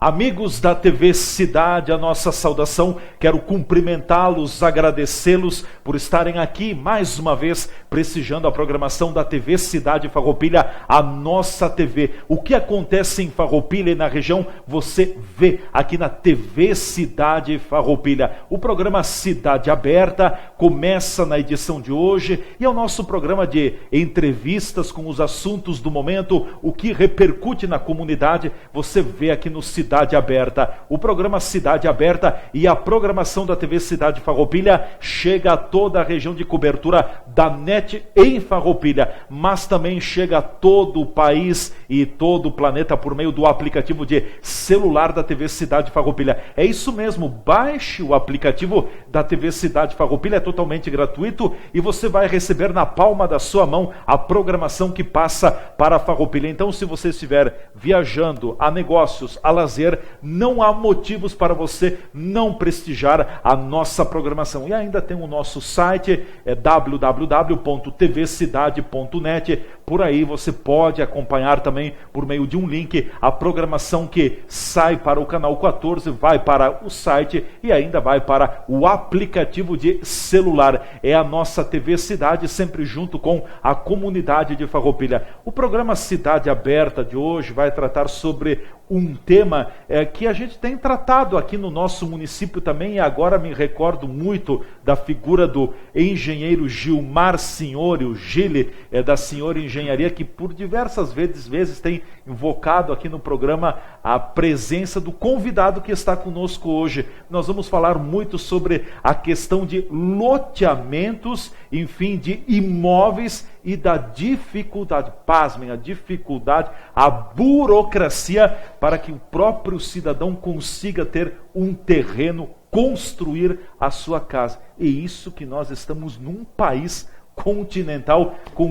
Amigos da TV Cidade, a nossa saudação. Quero cumprimentá-los, agradecê-los por estarem aqui mais uma vez prestigiando a programação da TV Cidade Farroupilha, a nossa TV. O que acontece em Farroupilha e na região, você vê aqui na TV Cidade Farroupilha. O programa Cidade Aberta começa na edição de hoje e é o nosso programa de entrevistas com os assuntos do momento, o que repercute na comunidade, você vê aqui no Cidade Aberta. O programa Cidade Aberta e a programação da TV Cidade Farroupilha chega a toda a região de cobertura da NET em Farroupilha, mas também chega a todo o país e todo o planeta por meio do aplicativo de celular da TV Cidade Farroupilha. É isso mesmo, baixe o aplicativo da TV Cidade Farroupilha, é totalmente gratuito e você vai receber na palma da sua mão a programação que passa para Farroupilha. Então, se você estiver viajando a negócios, a lazer, não há motivos para você não prestigiar a nossa programação. E ainda tem o nosso site, www.tvcidade.net. Por aí você pode acompanhar também por meio de um link a programação que sai para o canal 14, vai para o site e ainda vai para o aplicativo de celular. É a nossa TV Cidade, sempre junto com a comunidade de Farroupilha. O programa Cidade Aberta de hoje vai tratar sobre um tema que a gente tem tratado aqui no nosso município também, e agora me recordo muito da figura do engenheiro Gilmar Senhori, o Gile, da Senhor Engenharia, que por diversas vezes tem invocado aqui no programa a presença do convidado que está conosco hoje. Nós vamos falar muito sobre a questão de loteamentos, enfim, de imóveis e da dificuldade, pasmem, a dificuldade, a burocracia para que o próprio cidadão consiga ter um terreno, construir a sua casa. E isso que nós estamos num país continental com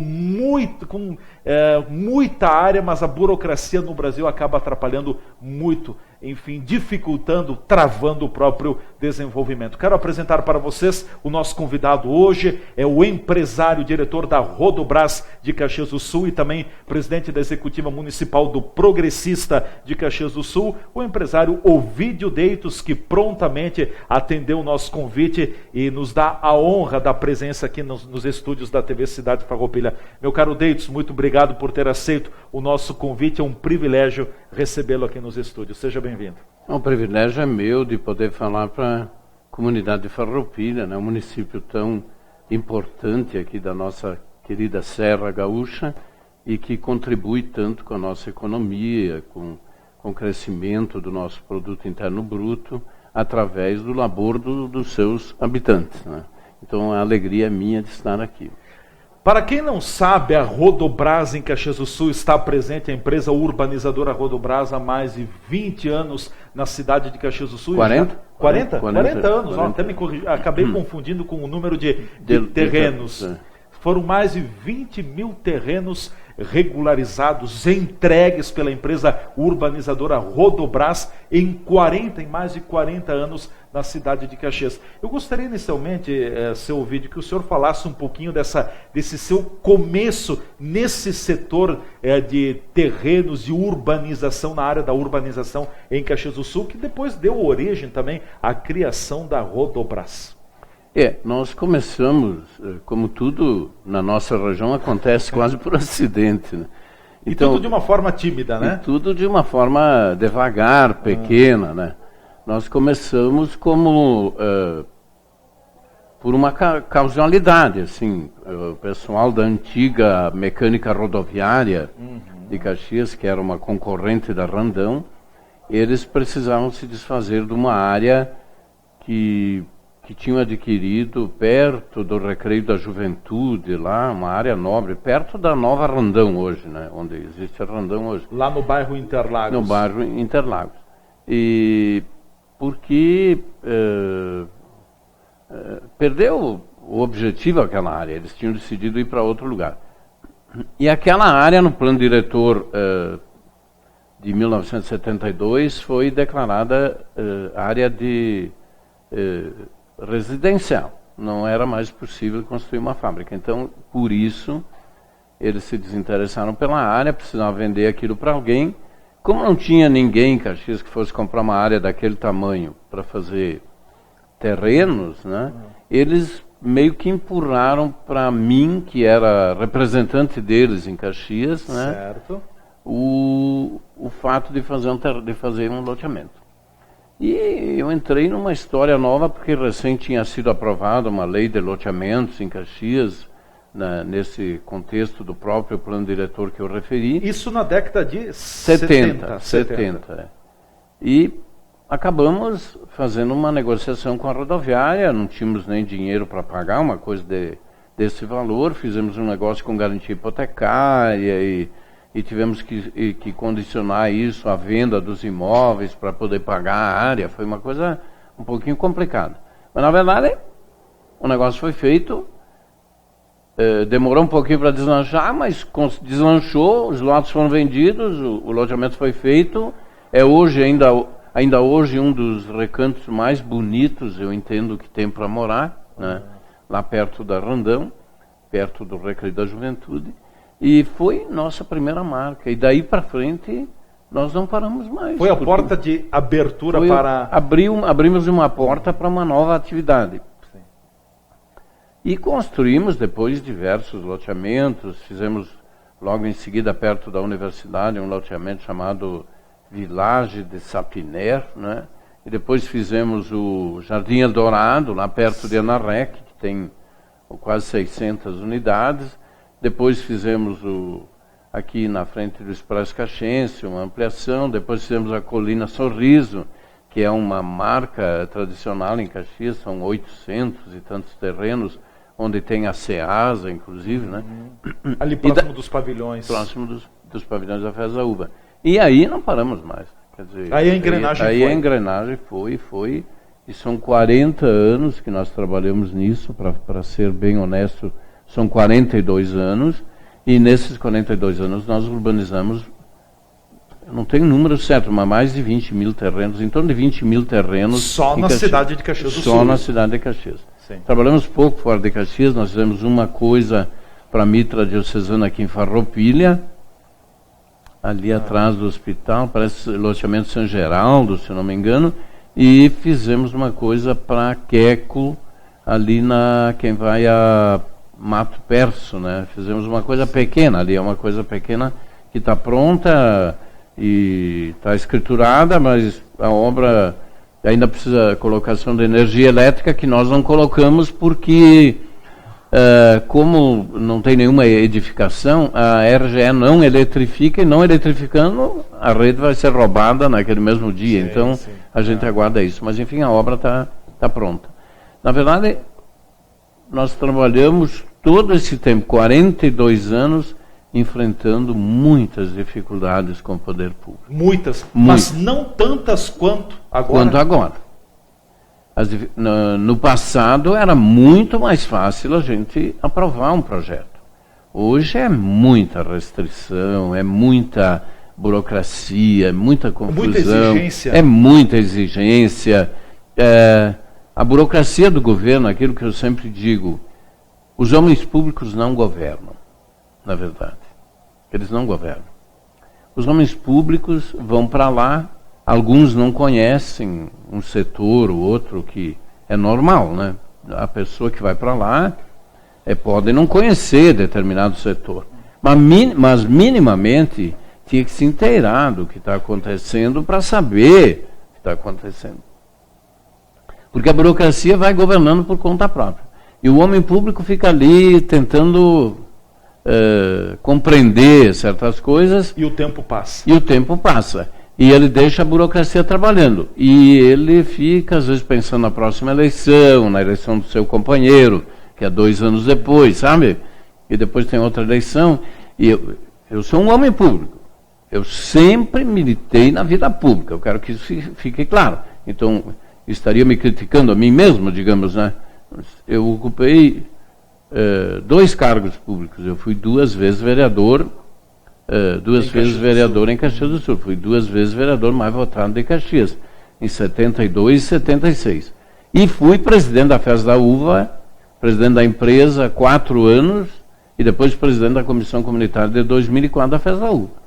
muita área, mas a burocracia no Brasil acaba atrapalhando muito, enfim, dificultando, travando o próprio desenvolvimento. Quero apresentar para vocês o nosso convidado hoje, é o empresário, diretor da Rodobras de Caxias do Sul e também presidente da Executiva Municipal do Progressista de Caxias do Sul, o empresário Ovídio Deitos, que prontamente atendeu o nosso convite e nos dá a honra da presença aqui nos estúdios da TV Cidade Farroupilha. Meu caro Deitos, muito obrigado por ter aceito o nosso convite, é um privilégio recebê-lo aqui nos estúdios. Seja bem-vindo. O privilégio é meu de poder falar para a comunidade de Farroupilha, né? Um município tão importante aqui da nossa querida Serra Gaúcha e que contribui tanto com a nossa economia, com o crescimento do nosso produto interno bruto, através do labor dos seus habitantes, né? Então a alegria é minha de estar aqui. Para quem não sabe, a Rodobras em Caxias do Sul está presente, a empresa urbanizadora Rodobras, há mais de 20 anos na cidade de Caxias do Sul. 40? 40 anos, 40. Ó, até me acabei confundindo com o número de terrenos. Foram mais de 20 mil terrenos regularizados, entregues pela empresa urbanizadora Rodobras em mais de 40 anos na cidade de Caxias. Eu gostaria inicialmente, seu Ovídio, que o senhor falasse um pouquinho desse seu começo nesse setor de terrenos de urbanização, na área da urbanização em Caxias do Sul, que depois deu origem também à criação da Rodobras. Nós começamos, como tudo na nossa região acontece quase por acidente, né? Então, e tudo de uma forma tímida, né? E tudo de uma forma devagar, pequena, né? Nós começamos como por uma causalidade, assim, o pessoal da antiga mecânica rodoviária de Caxias, que era uma concorrente da Randão, eles precisavam se desfazer de uma área que tinham adquirido perto do Recreio da Juventude, lá, uma área nobre, perto da nova Randão hoje, né? Onde existe a Randão hoje. Lá no bairro Interlagos. No bairro Interlagos. E porque perdeu o objetivo aquela área, eles tinham decidido ir para outro lugar. E aquela área, no plano diretor de 1972, foi declarada área de residencial. Não era mais possível construir uma fábrica. Então, por isso, eles se desinteressaram pela área, precisavam vender aquilo para alguém, Como não tinha ninguém em Caxias que fosse comprar uma área daquele tamanho para fazer terrenos, né, eles meio que empurraram para mim, que era representante deles em Caxias, né, certo, o fato de fazer um loteamento. E eu entrei numa história nova, porque recém tinha sido aprovada uma lei de loteamentos em Caxias, nesse contexto do próprio plano diretor que eu referi. Isso na década de 70. É. E acabamos fazendo uma negociação com a rodoviária, não tínhamos nem dinheiro para pagar uma coisa desse valor, fizemos um negócio com garantia hipotecária e tivemos que condicionar isso à venda dos imóveis para poder pagar a área. Foi uma coisa um pouquinho complicada. Mas, na verdade, o negócio foi feito, demorou um pouquinho para deslanchar, mas deslanchou, os lotes foram vendidos, o loteamento foi feito. É hoje, ainda hoje, um dos recantos mais bonitos, eu entendo, que tem para morar, né? Lá perto da Randão, perto do Recreio da Juventude. E foi nossa primeira marca. E daí para frente, nós não paramos mais. Foi a porta de abertura para... Abrimos uma porta para uma nova atividade. Sim. E construímos depois diversos loteamentos. Fizemos logo em seguida, perto da universidade, um loteamento chamado Village de Sapiner, né? E depois fizemos o Jardim Eldorado, lá perto de Anarrec, que tem quase 600 unidades. Depois fizemos aqui na frente do Expresso Caxense, uma ampliação. Depois fizemos a Colina Sorriso, que é uma marca tradicional em Caxias, são 800 e tantos terrenos, onde tem a Ceasa, inclusive, né? Ali próximo dos pavilhões. Próximo dos pavilhões da Festa da Uva. E aí não paramos mais. Quer dizer, aí a engrenagem foi. Aí a engrenagem foi. E são 40 anos que nós trabalhamos nisso, para ser bem honesto, são 42 anos, e nesses 42 anos nós urbanizamos, eu não tenho o número certo, mas mais de 20 mil terrenos, em torno de 20 mil terrenos. Só na cidade de Caxias do Sul. Só na cidade de Caxias. Sim. Trabalhamos pouco fora de Caxias, nós fizemos uma coisa para a Mitra Diocesana aqui em Farroupilha, ali atrás do hospital, parece loteamento São Geraldo, se eu não me engano, e fizemos uma coisa para Queco, ali quem vai a Mato Perso, né? Fizemos uma coisa pequena ali, é uma coisa pequena que está pronta e está escriturada, mas a obra ainda precisa colocação de energia elétrica, que nós não colocamos porque, como não tem nenhuma edificação, a RGE não eletrifica, e não eletrificando, a rede vai ser roubada naquele mesmo dia. Sim, então, sim. A gente aguarda isso. Mas, enfim, a obra está pronta. Na verdade, nós trabalhamos todo esse tempo, 42 anos, enfrentando muitas dificuldades com o poder público. Muitas, mas não tantas quanto agora. No passado era muito mais fácil a gente aprovar um projeto. Hoje é muita restrição, é muita burocracia, é muita confusão, é muita exigência. A burocracia do governo, aquilo que eu sempre digo, os homens públicos não governam, na verdade. Eles não governam. Os homens públicos vão para lá, alguns não conhecem um setor ou outro, que é normal, né? A pessoa que vai para lá pode não conhecer determinado setor, mas minimamente tinha que se inteirar do que está acontecendo para saber o que está acontecendo. Porque a burocracia vai governando por conta própria. E o homem público fica ali tentando compreender certas coisas. E o tempo passa. E ele deixa a burocracia trabalhando. E ele fica, às vezes, pensando na próxima eleição, na eleição do seu companheiro, que é 2 anos depois, sabe? E depois tem outra eleição. E eu sou um homem público. Eu sempre militei na vida pública. Eu quero que isso fique claro. Então, estaria me criticando a mim mesmo, digamos, né? Eu ocupei 2 cargos públicos. Eu fui 2 vezes vereador, em Caxias do Sul. Fui 2 vezes vereador mais votado de Caxias, em 72 e 76. E fui presidente da Festa da Uva, presidente da empresa 4 anos, e depois presidente da Comissão Comunitária de 2004 da Festa da Uva.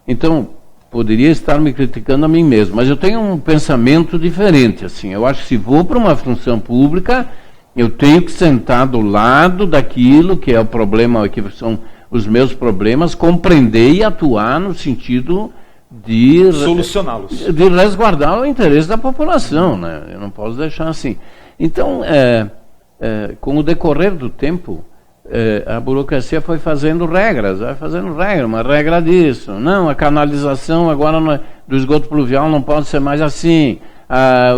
Então, poderia estar me criticando a mim mesmo, mas eu tenho um pensamento diferente, assim. Eu acho que se vou para uma função pública, eu tenho que sentar do lado daquilo que é o problema, que são os meus problemas, compreender e atuar no sentido de solucioná-los, de resguardar o interesse da população, né? Eu não posso deixar assim. Então, com o decorrer do tempo, a burocracia foi fazendo regras, uma regra disso. Não, a canalização agora do esgoto pluvial não pode ser mais assim.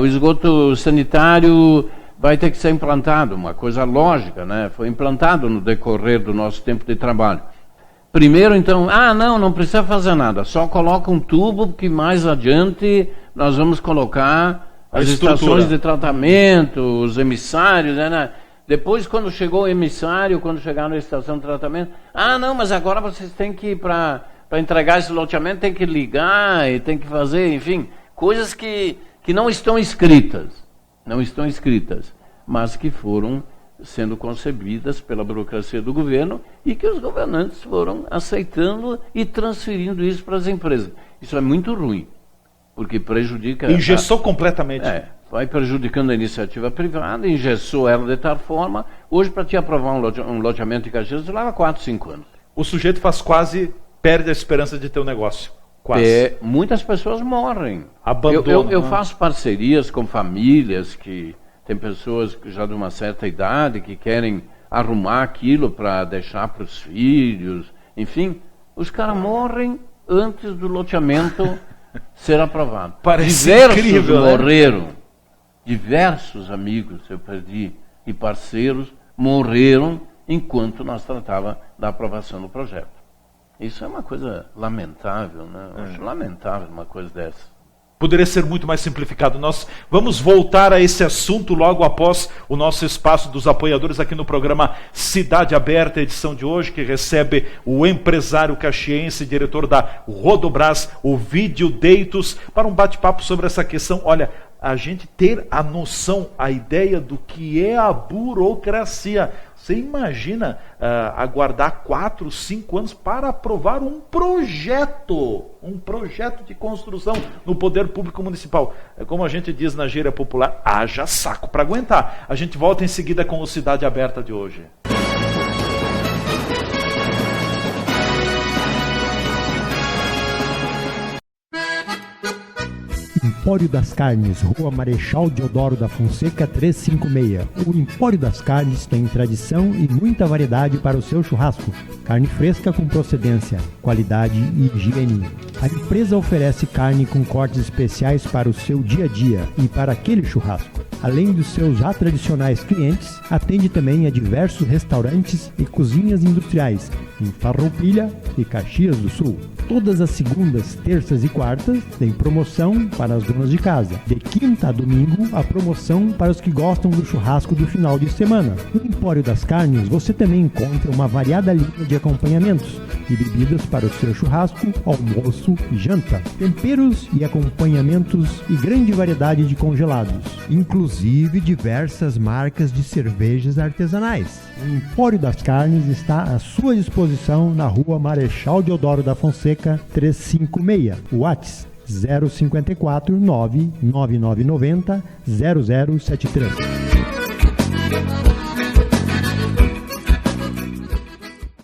O esgoto sanitário vai ter que ser implantado, uma coisa lógica, né? Foi implantado no decorrer do nosso tempo de trabalho. Primeiro, então, não precisa fazer nada, só coloca um tubo que mais adiante nós vamos colocar as estações de tratamento, os emissários, né? Depois, quando chegou o emissário, quando chegaram na estação de tratamento, mas agora vocês têm que, para entregar esse loteamento, tem que ligar e tem que fazer, enfim, coisas que não estão escritas, mas que foram sendo concebidas pela burocracia do governo e que os governantes foram aceitando e transferindo isso para as empresas. Isso é muito ruim, porque prejudica... Engessou completamente. Vai prejudicando a iniciativa privada, engessou ela de tal forma. Hoje, para te aprovar um loteamento em Caxias, leva 4, 5 anos. O sujeito perde a esperança de ter um negócio. Quase. Muitas pessoas morrem. Abandonam. Eu faço parcerias com famílias que tem pessoas já de uma certa idade que querem arrumar aquilo para deixar para os filhos. Enfim, os caras morrem antes do loteamento ser aprovado. Parece incrível, morreram. Né? Diversos amigos eu perdi e parceiros morreram enquanto nós tratávamos da aprovação do projeto. Isso é uma coisa lamentável, né? Eu acho lamentável uma coisa dessa. Poderia ser muito mais simplificado. Nós vamos voltar a esse assunto logo após o nosso espaço dos apoiadores aqui no programa Cidade Aberta, edição de hoje, que recebe o empresário caxiense, diretor da Rodobras, o Vídeo Deitos, para um bate-papo sobre essa questão. Olha, a gente ter a noção, a ideia do que é a burocracia. Você imagina aguardar 4, 5 anos para aprovar um projeto de construção no poder público municipal. É como a gente diz na gíria popular, haja saco para aguentar. A gente volta em seguida com o Cidade Aberta de hoje. Empório das Carnes, Rua Marechal Deodoro da Fonseca 356. O Empório das Carnes tem tradição e muita variedade para o seu churrasco. Carne fresca com procedência, qualidade e higiene. A empresa oferece carne com cortes especiais para o seu dia a dia e para aquele churrasco. Além dos seus já tradicionais clientes, atende também a diversos restaurantes e cozinhas industriais em Farroupilha e Caxias do Sul. Todas as segundas, terças e quartas tem promoção para as donas de casa. De quinta a domingo, a promoção para os que gostam do churrasco do final de semana. No Empório das Carnes, você também encontra uma variada linha de acompanhamentos e bebidas para o seu churrasco, almoço e janta. Temperos e acompanhamentos e grande variedade de congelados, inclusive diversas marcas de cervejas artesanais. O Empório das Carnes está à sua disposição na Rua Marechal Deodoro da Fonseca 356. WhatsApp 054 99990 0073.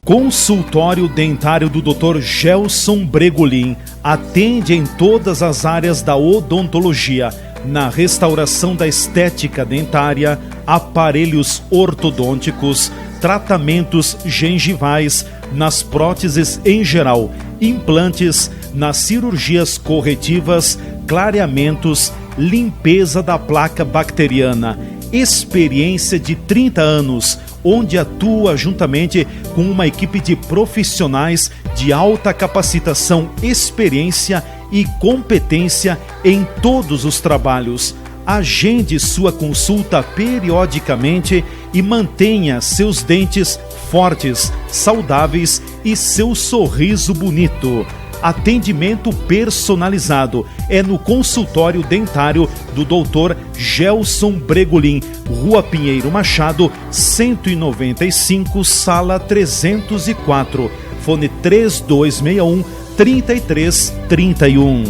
Consultório dentário do Dr. Gelson Bregolin atende em todas as áreas da odontologia, na restauração da estética dentária, aparelhos ortodônticos, tratamentos gengivais, nas próteses em geral, implantes, nas cirurgias corretivas, clareamentos, limpeza da placa bacteriana. Experiência de 30 anos, onde atua juntamente com uma equipe de profissionais de alta capacitação, experiência e competência em todos os trabalhos. Agende sua consulta periodicamente e mantenha seus dentes fortes, saudáveis e seu sorriso bonito. Atendimento personalizado é no consultório dentário do Dr. Gelson Bregolin, Rua Pinheiro Machado, 195, sala 304. Fone 3261 3331.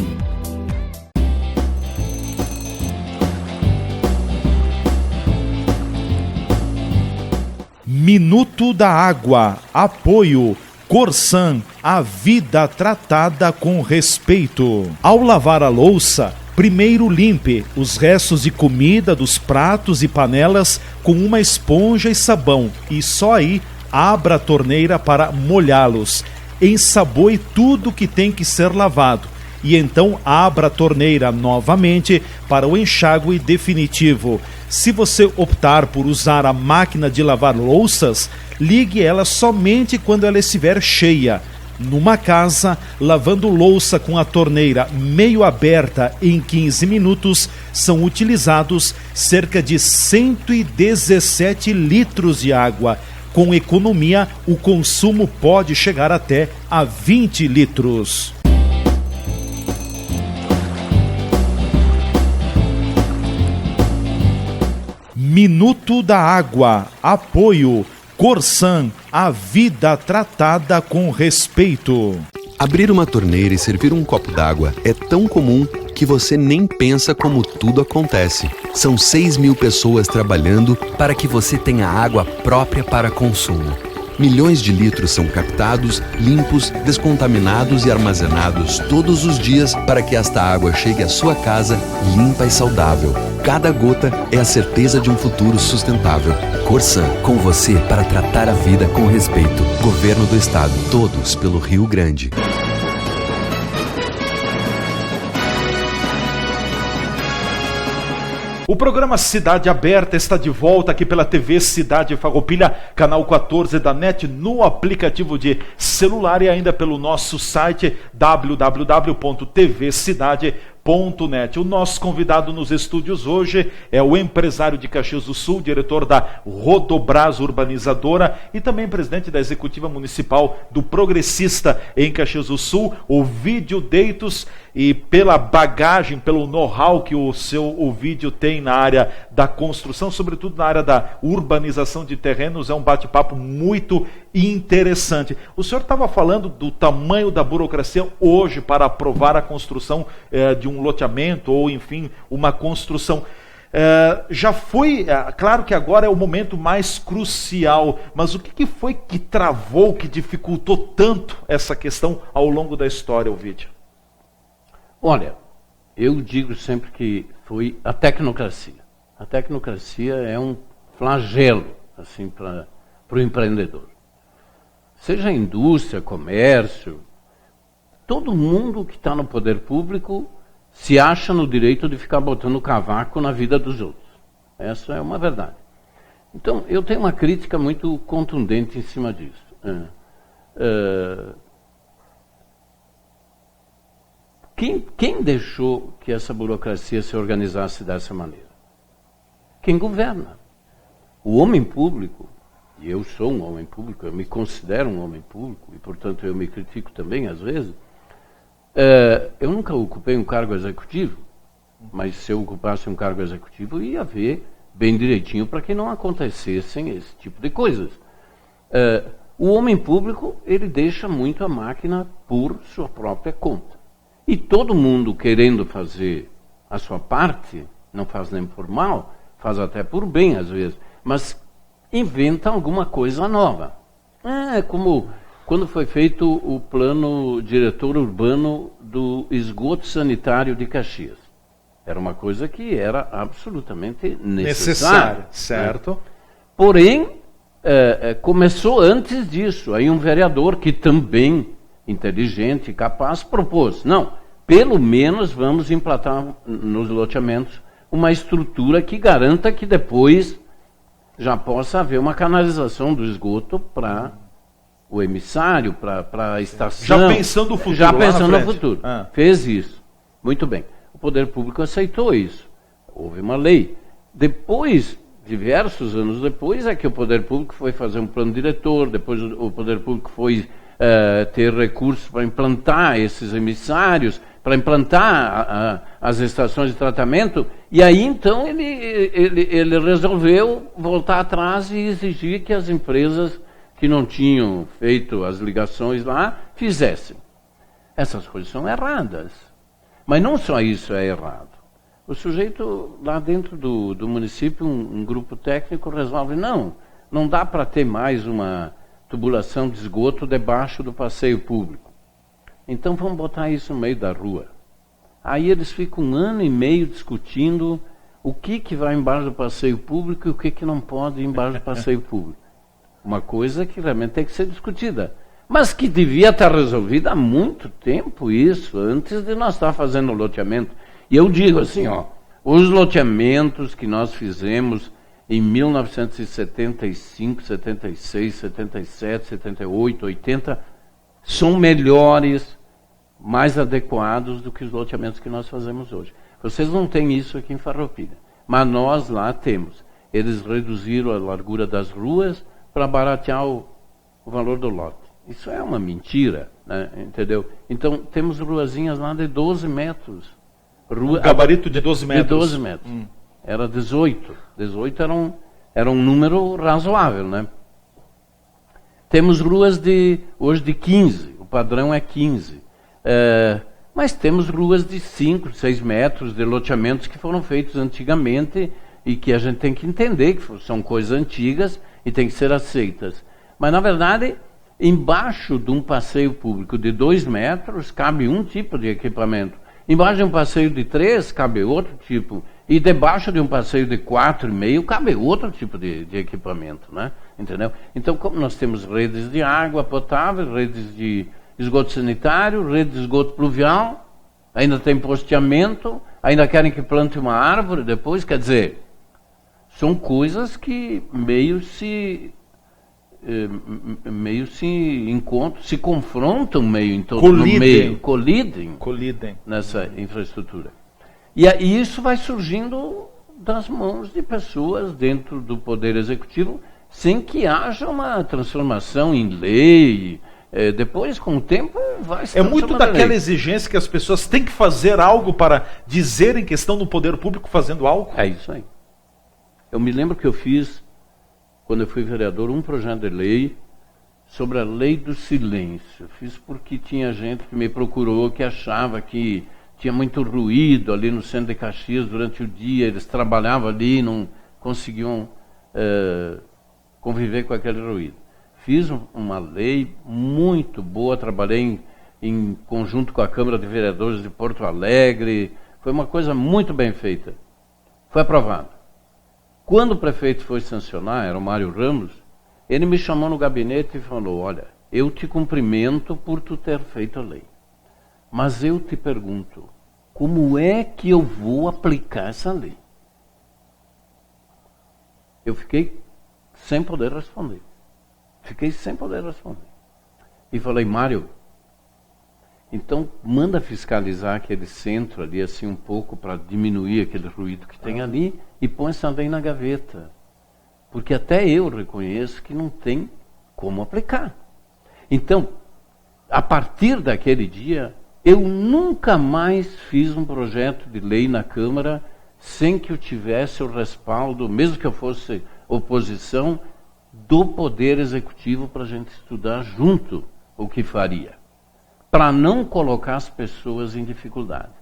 Minuto da Água. Apoio Corsan, a vida tratada com respeito. Ao lavar a louça, primeiro limpe os restos de comida dos pratos e panelas com uma esponja e sabão e só aí abra a torneira para molhá-los. Ensaboe tudo que tem que ser lavado e então abra a torneira novamente para o enxágue definitivo. Se você optar por usar a máquina de lavar louças, ligue ela somente quando ela estiver cheia. Numa casa, lavando louça com a torneira meio aberta em 15 minutos, são utilizados cerca de 117 litros de água. Com economia, o consumo pode chegar até a 20 litros. Minuto da Água. Apoio Corsan, a vida tratada com respeito. Abrir uma torneira e servir um copo d'água é tão comum que você nem pensa como tudo acontece. São 6.000 pessoas trabalhando para que você tenha água própria para consumo. Milhões de litros são captados, limpos, descontaminados e armazenados todos os dias para que esta água chegue à sua casa limpa e saudável. Cada gota é a certeza de um futuro sustentável. Corsan, com você para tratar a vida com respeito. Governo do Estado, todos pelo Rio Grande. O programa Cidade Aberta está de volta aqui pela TV Cidade Farroupilha, canal 14 da NET, no aplicativo de celular e ainda pelo nosso site www.tvcidade.net. O nosso convidado nos estúdios hoje é o empresário de Caxias do Sul, diretor da Rodobras Urbanizadora e também presidente da Executiva Municipal do Progressista em Caxias do Sul, Ovídio Deitos, e pela bagagem, pelo know-how que o seu Ovídio tem na área da construção, sobretudo na área da urbanização de terrenos, é um bate-papo muito interessante. O senhor estava falando do tamanho da burocracia hoje para aprovar a construção de um loteamento ou, enfim, uma construção. Já foi, claro que agora é o momento mais crucial, mas o que foi que travou, que dificultou tanto essa questão ao longo da história, Ovídio? Olha, eu digo sempre que foi a tecnocracia. A tecnocracia é um flagelo assim, para o empreendedor. Seja indústria, comércio, todo mundo que está no poder público se acha no direito de ficar botando cavaco na vida dos outros. Essa é uma verdade. Então, eu tenho uma crítica muito contundente em cima disso. Quem deixou que essa burocracia se organizasse dessa maneira? Quem governa. O homem público, e eu sou um homem público, eu me considero um homem público, e portanto eu me critico também às vezes, eu nunca ocupei um cargo executivo, mas se eu ocupasse um cargo executivo ia ver bem direitinho para que não acontecessem esse tipo de coisas. O homem público, ele deixa muito a máquina por sua própria conta. E todo mundo querendo fazer a sua parte, não faz nem por mal, faz até por bem às vezes, mas inventa alguma coisa nova. É como quando foi feito o plano diretor urbano do esgoto sanitário de Caxias. Era uma coisa que era absolutamente necessária. Certo. Né? Porém, começou antes disso. Aí um vereador que também, inteligente e capaz, propôs, não, pelo menos vamos implantar nos loteamentos uma estrutura que garanta que depois já possa haver uma canalização do esgoto para o emissário, para a estação. Já pensando no futuro. Já pensando no futuro. Fez isso. Muito bem. O poder público aceitou isso. Houve uma lei. Depois, diversos anos depois, é que o poder público foi fazer um plano diretor, depois o poder público foi ter recursos para implantar esses emissários, para implantar as estações de tratamento, e aí então ele resolveu voltar atrás e exigir que as empresas que não tinham feito as ligações lá fizessem. Essas coisas são erradas. Mas não só isso é errado. O sujeito, lá dentro do município, um grupo técnico resolve, não dá para ter mais uma tubulação de esgoto debaixo do passeio público. Então vamos botar isso no meio da rua. Aí eles ficam 1 ano e meio discutindo o que vai embaixo do passeio público e o que não pode ir embaixo do passeio público. Uma coisa que realmente tem que ser discutida. Mas que devia estar resolvida há muito tempo isso, antes de nós estar fazendo o loteamento. E eu digo assim, os loteamentos que nós fizemos em 1975, 76, 77, 78, 80, são melhores, mais adequados do que os loteamentos que nós fazemos hoje. Vocês não têm isso aqui em Farroupilha, mas nós lá temos. Eles reduziram a largura das ruas para baratear o valor do lote. Isso é uma mentira, né? Entendeu? Então, temos ruazinhas lá de 12 metros. Gabarito de 12 metros. De 12 metros. Era 18. 18 era um número razoável, né? Temos ruas hoje de 15. O padrão é 15. Mas temos ruas de 5, 6 metros de loteamentos que foram feitos antigamente e que a gente tem que entender que são coisas antigas e tem que ser aceitas. Mas, na verdade, embaixo de um passeio público de 2 metros cabe um tipo de equipamento. Embaixo de um passeio de 3 cabe outro tipo. E debaixo de um passeio de 4,5 cabe outro tipo de equipamento, né? Entendeu? Então, como nós temos redes de água potável, redes de esgoto sanitário, rede de esgoto pluvial, ainda tem posteamento, ainda querem que plante uma árvore depois, quer dizer, são coisas que meio se encontram, se confrontam meio em todo no meio, colidem nessa infraestrutura. E isso vai surgindo das mãos de pessoas dentro do Poder Executivo, sem que haja uma transformação em lei. Depois, com o tempo, vai se transformar. É muito daquela exigência que as pessoas têm que fazer algo para dizer em questão do poder público fazendo algo? É isso aí. Eu me lembro que eu fiz, quando eu fui vereador, um projeto de lei sobre a lei do silêncio. Eu fiz porque tinha gente que me procurou que achava que tinha muito ruído ali no centro de Caxias durante o dia, eles trabalhavam ali e não conseguiam conviver com aquele ruído. Fiz uma lei muito boa, trabalhei em conjunto com a Câmara de Vereadores de Porto Alegre, foi uma coisa muito bem feita. Foi aprovado. Quando o prefeito foi sancionar, era o Mário Ramos, ele me chamou no gabinete e falou, olha, eu te cumprimento por tu ter feito a lei. Mas eu te pergunto, como é que eu vou aplicar essa lei? Eu fiquei sem poder responder. E falei, Mário, então manda fiscalizar aquele centro ali assim um pouco para diminuir aquele ruído que tem ali e põe essa lei na gaveta. Porque até eu reconheço que não tem como aplicar. Então, a partir daquele dia, eu nunca mais fiz um projeto de lei na Câmara sem que eu tivesse o respaldo, mesmo que eu fosse oposição, do Poder Executivo para a gente estudar junto o que faria, para não colocar as pessoas em dificuldade.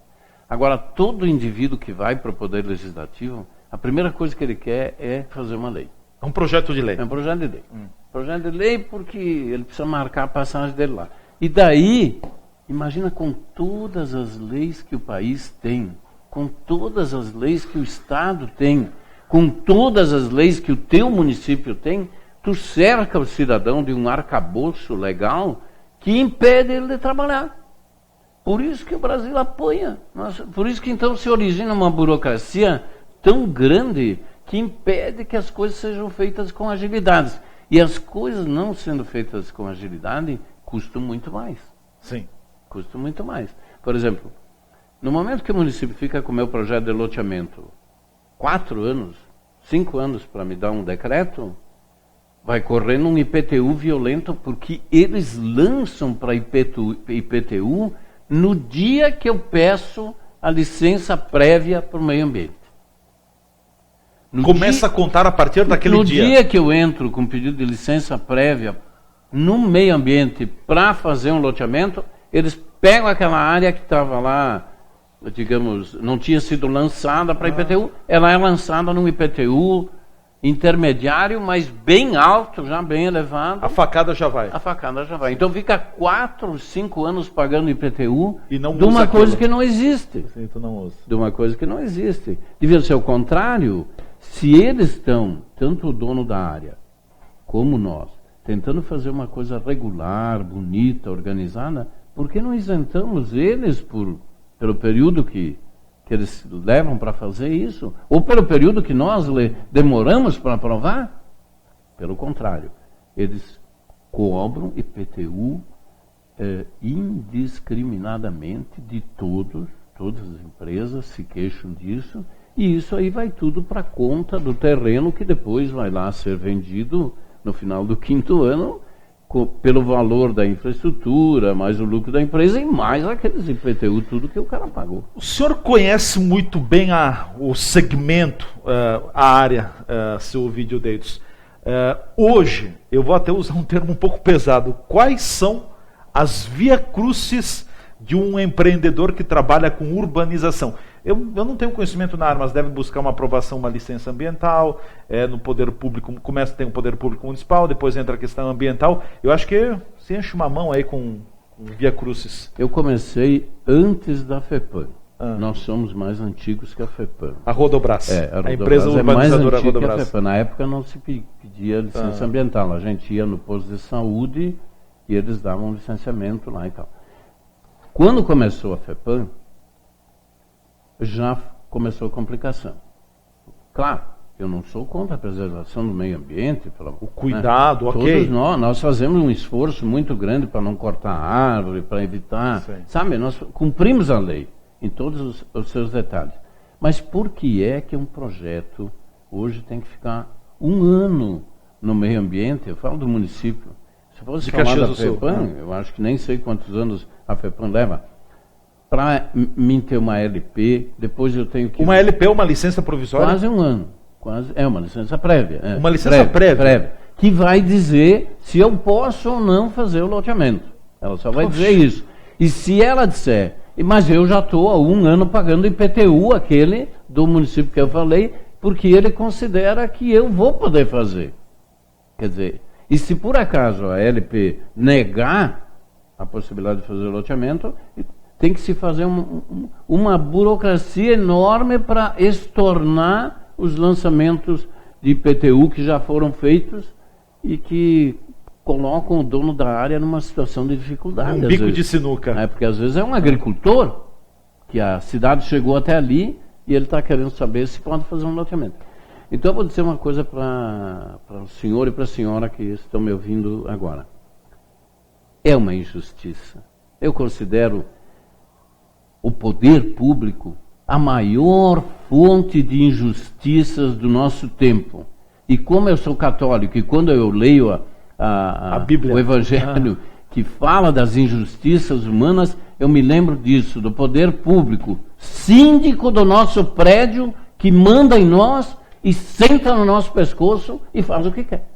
Agora, todo indivíduo que vai para o Poder Legislativo, a primeira coisa que ele quer é fazer uma lei. É um projeto de lei. É um projeto de lei. Projeto de lei porque ele precisa marcar a passagem dele lá. E daí, imagina com todas as leis que o país tem, com todas as leis que o Estado tem, com todas as leis que o teu município tem, tu cerca o cidadão de um arcabouço legal que impede ele de trabalhar. Por isso que o Brasil apanha. Por isso que então se origina uma burocracia tão grande que impede que as coisas sejam feitas com agilidade. E as coisas não sendo feitas com agilidade custam muito mais. Sim. Custam muito mais. Por exemplo, no momento que o município fica com o meu projeto de loteamento 4 anos, 5 anos para me dar um decreto, vai correndo um IPTU violento, porque eles lançam para IPTU no dia que eu peço a licença prévia para o meio ambiente. Começa a contar a partir daquele dia. No dia que eu entro com pedido de licença prévia no meio ambiente para fazer um loteamento, eles pegam aquela área que estava lá, digamos, não tinha sido lançada para IPTU, ela é lançada num IPTU intermediário, mas bem alto, já bem elevado. A facada já vai. A facada já vai. Então fica 4, 5 anos pagando IPTU e não de uma coisa que não existe. Sim, tu não usa. De uma coisa que não existe. Devia ser o contrário. Se eles estão, tanto o dono da área como nós, tentando fazer uma coisa regular, bonita, organizada, por que não isentamos eles pelo período que eles levam para fazer isso? Ou pelo período que nós demoramos para aprovar? Pelo contrário, eles cobram IPTU indiscriminadamente de todas as empresas se queixam disso, e isso aí vai tudo para a conta do terreno que depois vai lá ser vendido no final do 5º ano, pelo valor da infraestrutura, mais o lucro da empresa e mais aqueles IPTU, tudo que o cara pagou. O senhor conhece muito bem o segmento, a área, seu Ovidio Deitos. Hoje, eu vou até usar um termo um pouco pesado, quais são as via crucis de um empreendedor que trabalha com urbanização? Eu não tenho conhecimento na área, mas deve buscar uma aprovação, uma licença ambiental, no poder público, tem o poder público municipal, depois entra a questão ambiental. Eu acho que se enche uma mão aí com via crucis. Eu comecei antes da FEPAM. Nós somos mais antigos que a FEPAM. A Rodobras. A empresa urbanizadora Rodobras. Que a FEPAM. Na época não se pedia licença ambiental. A gente ia no posto de saúde e eles davam licenciamento lá e tal. Quando começou a FEPAM, já começou a complicação. Claro, eu não sou contra a preservação do meio ambiente. O cuidado, ok. Todos nós fazemos um esforço muito grande para não cortar árvore, para evitar... Sim. Sabe, nós cumprimos a lei em todos os seus detalhes. Mas por que é que um projeto hoje tem que ficar 1 ano no meio ambiente? Eu falo do município. Se fosse falar da FEPAM, eu acho que nem sei quantos anos a FEPAM leva. Para mim ter uma LP, depois eu tenho que... Uma LP é uma licença provisória? Quase 1 ano. É uma licença prévia. Uma licença prévia? Que vai dizer se eu posso ou não fazer o loteamento. Ela só vai dizer isso. E se ela disser, mas eu já estou há 1 ano pagando IPTU, aquele do município que eu falei, porque ele considera que eu vou poder fazer. Quer dizer, e se por acaso a LP negar a possibilidade de fazer o loteamento, tem que se fazer uma burocracia enorme para estornar os lançamentos de IPTU que já foram feitos e que colocam o dono da área numa situação de dificuldade. Um bico de sinuca. Porque às vezes é um agricultor que a cidade chegou até ali e ele está querendo saber se pode fazer um loteamento. Então eu vou dizer uma coisa para o senhor e para a senhora que estão me ouvindo agora. É uma injustiça. Eu considero o poder público a maior fonte de injustiças do nosso tempo. E como eu sou católico e quando eu leio a Bíblia, o Evangelho, que fala das injustiças humanas, eu me lembro disso, do poder público, síndico do nosso prédio, que manda em nós e senta no nosso pescoço e faz o que quer.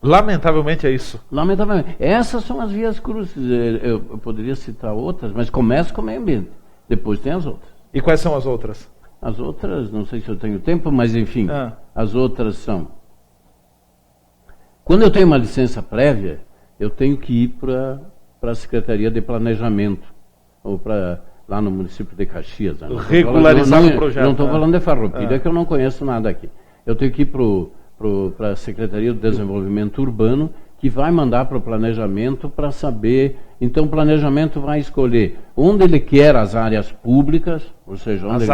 Lamentavelmente é isso. Lamentavelmente. Essas são as vias crucis. Eu poderia citar outras, mas começa com o meio ambiente. Depois tem as outras. E quais são as outras? As outras, não sei se eu tenho tempo, mas enfim, as outras são... Quando eu tenho uma licença prévia, eu tenho que ir para a Secretaria de Planejamento, ou lá no município de Caxias. Né? Regularizar o projeto. Não estou falando de Farroupilha, que eu não conheço nada aqui. Eu tenho que ir para a Secretaria do Desenvolvimento Urbano, que vai mandar para o planejamento para saber. Então o planejamento vai escolher onde ele quer as áreas públicas, ou seja, onde,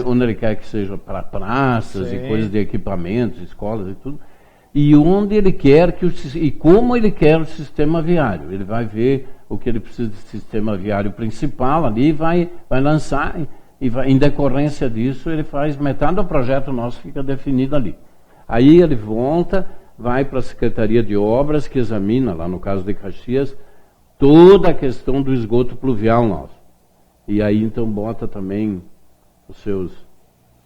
onde ele quer que seja para praças, sim, e coisas de equipamentos, escolas e tudo, e onde ele quer e como ele quer o sistema viário. Ele vai ver o que ele precisa de sistema viário principal ali, vai lançar, e em decorrência disso ele faz metade do projeto nosso, fica definido ali. Aí ele volta, vai para a Secretaria de Obras, que examina, lá no caso de Caxias, toda a questão do esgoto pluvial nosso. E aí então bota também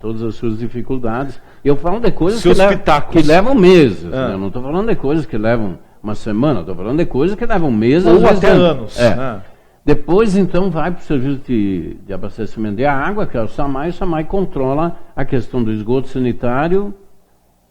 todas as suas dificuldades. Eu falo de coisas que levam meses. Né? Eu não estou falando de coisas que levam uma semana, estou falando de coisas que levam meses. Ou até anos. Né? Depois, então, vai para o serviço de abastecimento de água, que é o SAMAI controla a questão do esgoto sanitário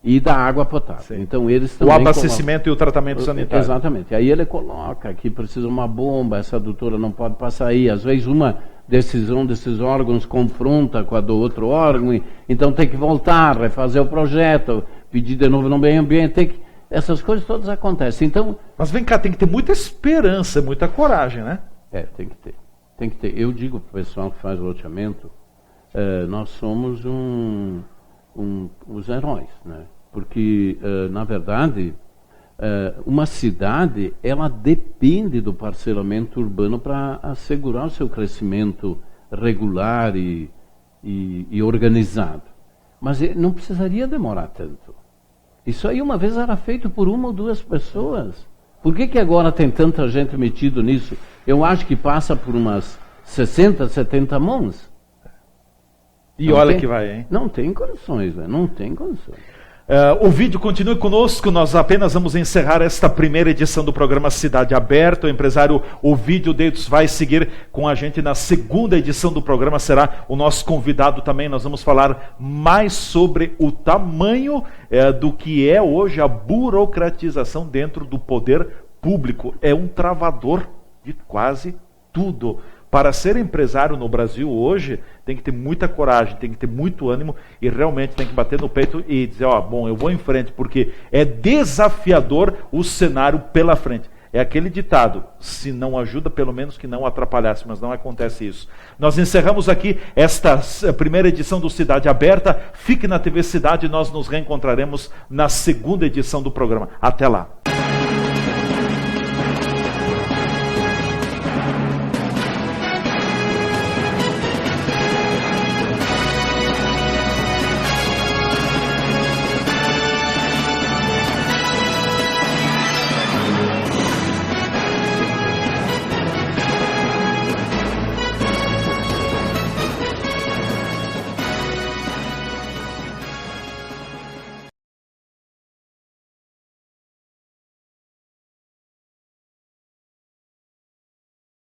e da água potável. Sim. Então, eles também o abastecimento e o tratamento sanitário. Exatamente. Aí ele coloca que precisa uma bomba, essa adutora não pode passar aí. Às vezes uma decisão desses órgãos confronta com a do outro órgão, então tem que voltar, refazer o projeto, pedir de novo no meio ambiente, essas coisas todas acontecem. Então, mas vem cá, tem que ter muita esperança, muita coragem, né? Tem que ter. Tem que ter. Eu digo para o pessoal que faz loteamento, nós somos os heróis, né? Porque, na verdade, uma cidade, ela depende do parcelamento urbano para assegurar o seu crescimento regular e organizado. Mas não precisaria demorar tanto. Isso aí uma vez era feito por uma ou duas pessoas. Por que agora tem tanta gente metida nisso? Eu acho que passa por umas 60, 70 mãos. E não olha que vai, hein? Não tem condições, né? Não tem condições. O vídeo continue conosco, nós apenas vamos encerrar esta primeira edição do programa Cidade Aberta. O empresário Ovidio Deitos vai seguir com a gente na segunda edição do programa, será o nosso convidado também. Nós vamos falar mais sobre o tamanho do que é hoje a burocratização dentro do poder público. É um travador de quase tudo. Para ser empresário no Brasil hoje, tem que ter muita coragem, tem que ter muito ânimo e realmente tem que bater no peito e dizer, bom, eu vou em frente, porque é desafiador o cenário pela frente. É aquele ditado, se não ajuda, pelo menos que não atrapalhasse, mas não acontece isso. Nós encerramos aqui esta primeira edição do Cidade Aberta. Fique na TV Cidade, nós nos reencontraremos na segunda edição do programa. Até lá.